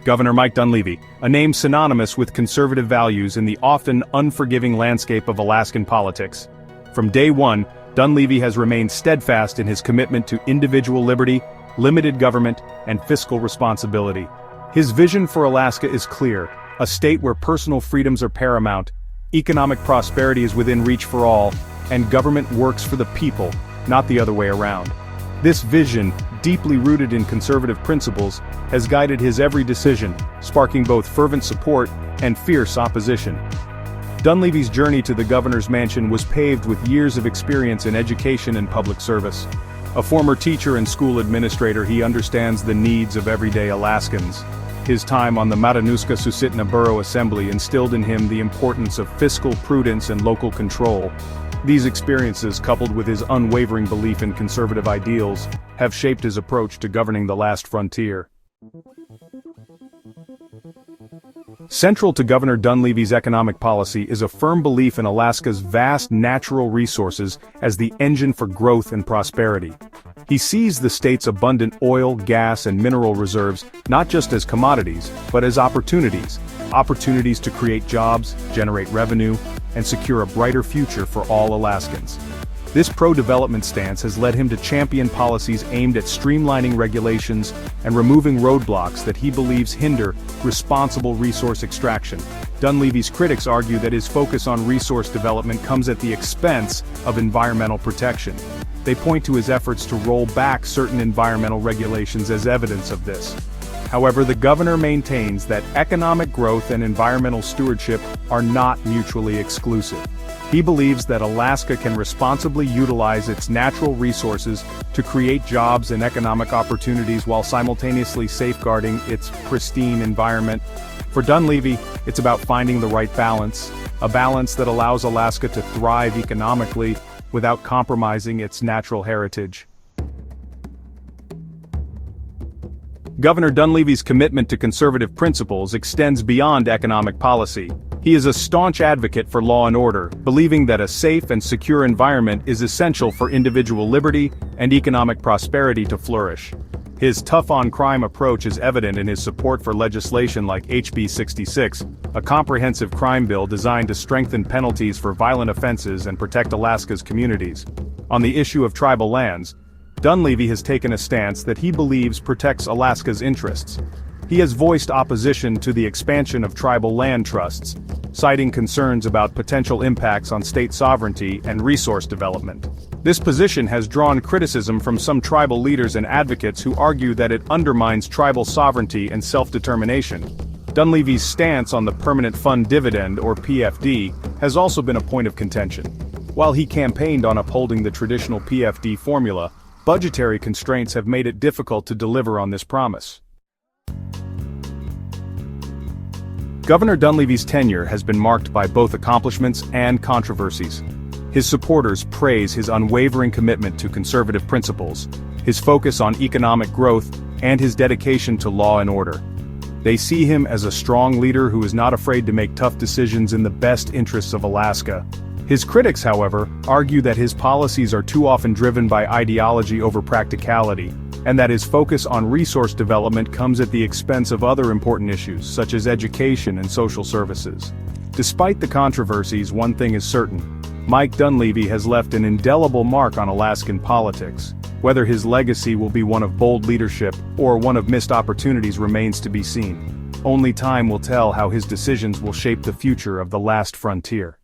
Governor Mike Dunleavy, a name synonymous with conservative values in the often unforgiving landscape of Alaskan politics. From day one, Dunleavy has remained steadfast in his commitment to individual liberty, limited government, and fiscal responsibility. His vision for Alaska is clear, a state where personal freedoms are paramount, economic prosperity is within reach for all, and government works for the people, not the other way around. This vision, deeply rooted in conservative principles, has guided his every decision, sparking both fervent support and fierce opposition. Dunleavy's journey to the governor's mansion was paved with years of experience in education and public service. A former teacher and school administrator, he understands the needs of everyday Alaskans. His time on the Matanuska-Susitna Borough Assembly instilled in him the importance of fiscal prudence and local control. These experiences, coupled with his unwavering belief in conservative ideals, have shaped his approach to governing the last frontier. Central to Governor Dunleavy's economic policy is a firm belief in Alaska's vast natural resources as the engine for growth and prosperity. He sees the state's abundant oil, gas, and mineral reserves not just as commodities, but as opportunities to create jobs, generate revenue, and secure a brighter future for all Alaskans. This pro-development stance has led him to champion policies aimed at streamlining regulations and removing roadblocks that he believes hinder responsible resource extraction. Dunleavy's critics argue that his focus on resource development comes at the expense of environmental protection. They point to his efforts to roll back certain environmental regulations as evidence of this. However, the governor maintains that economic growth and environmental stewardship are not mutually exclusive. He believes that Alaska can responsibly utilize its natural resources to create jobs and economic opportunities while simultaneously safeguarding its pristine environment. For Dunleavy, it's about finding the right balance, a balance that allows Alaska to thrive economically without compromising its natural heritage. Governor Dunleavy's commitment to conservative principles extends beyond economic policy. He is a staunch advocate for law and order, believing that a safe and secure environment is essential for individual liberty and economic prosperity to flourish. His tough-on-crime approach is evident in his support for legislation like HB 66, a comprehensive crime bill designed to strengthen penalties for violent offenses and protect Alaska's communities. On the issue of tribal lands, Dunleavy has taken a stance that he believes protects Alaska's interests. He has voiced opposition to the expansion of tribal land trusts, citing concerns about potential impacts on state sovereignty and resource development. This position has drawn criticism from some tribal leaders and advocates who argue that it undermines tribal sovereignty and self-determination. Dunleavy's stance on the Permanent Fund Dividend, or PFD, has also been a point of contention. While he campaigned on upholding the traditional PFD formula, budgetary constraints have made it difficult to deliver on this promise. Governor Dunleavy's tenure has been marked by both accomplishments and controversies. His supporters praise his unwavering commitment to conservative principles, his focus on economic growth, and his dedication to law and order. They see him as a strong leader who is not afraid to make tough decisions in the best interests of Alaska. His critics, however, argue that his policies are too often driven by ideology over practicality, and that his focus on resource development comes at the expense of other important issues, such as education and social services. Despite the controversies, one thing is certain: Mike Dunleavy has left an indelible mark on Alaskan politics. Whether his legacy will be one of bold leadership or one of missed opportunities remains to be seen. Only time will tell how his decisions will shape the future of the last frontier.